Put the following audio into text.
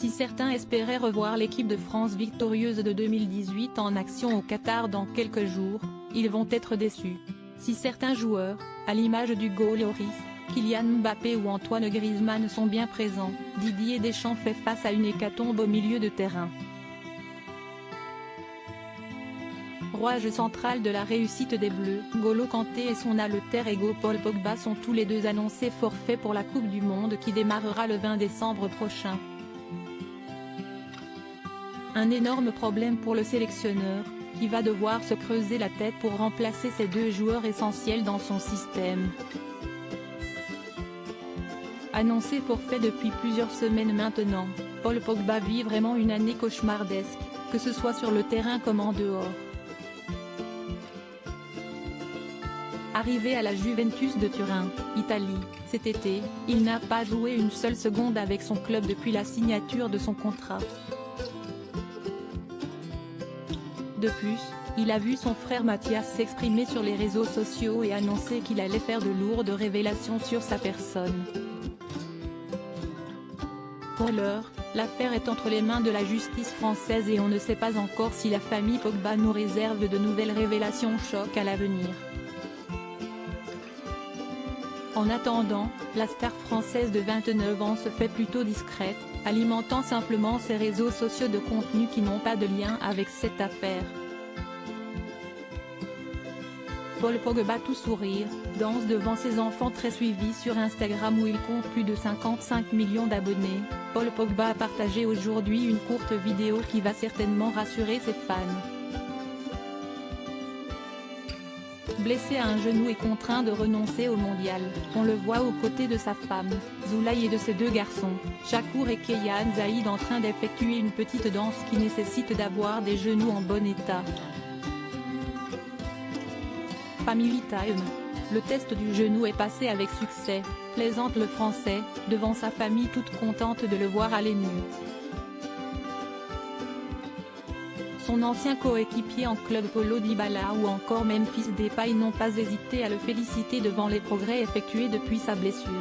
Si certains espéraient revoir l'équipe de France victorieuse de 2018 en action au Qatar dans quelques jours, ils vont être déçus. Si certains joueurs, à l'image d'Hugo Lloris, Kylian Mbappé ou Antoine Griezmann sont bien présents, Didier Deschamps fait face à une hécatombe au milieu de terrain. Rouage central de la réussite des Bleus, N'Golo Kanté et son alter ego Paul Pogba sont tous les deux annoncés forfaits pour la Coupe du Monde qui démarrera le 20 décembre prochain. Un énorme problème pour le sélectionneur, qui va devoir se creuser la tête pour remplacer ces deux joueurs essentiels dans son système. Annoncé forfait depuis plusieurs semaines maintenant, Paul Pogba vit vraiment une année cauchemardesque, que ce soit sur le terrain comme en dehors. Arrivé à la Juventus de Turin, Italie, cet été, il n'a pas joué une seule seconde avec son club depuis la signature de son contrat. De plus, il a vu son frère Mathias s'exprimer sur les réseaux sociaux et annoncer qu'il allait faire de lourdes révélations sur sa personne. Pour l'heure, l'affaire est entre les mains de la justice française et on ne sait pas encore si la famille Pogba nous réserve de nouvelles révélations choc à l'avenir. En attendant, la star française de 29 ans se fait plutôt discrète, alimentant simplement ses réseaux sociaux de contenus qui n'ont pas de lien avec cette affaire. Paul Pogba tout sourire, danse devant ses enfants très suivis sur Instagram où il compte plus de 55 millions d'abonnés. Paul Pogba a partagé aujourd'hui une courte vidéo qui va certainement rassurer ses fans. Blessé à un genou et contraint de renoncer au mondial, on le voit aux côtés de sa femme, Zulay et de ses deux garçons, Shakur et Keyan Zaïd en train d'effectuer une petite danse qui nécessite d'avoir des genoux en bon état. Family Time. Le test du genou est passé avec succès, plaisante le Français, devant sa famille toute contente de le voir aller nu. Son ancien coéquipier en club Paulo Dybala ou encore Memphis Depay n'ont pas hésité à le féliciter devant les progrès effectués depuis sa blessure.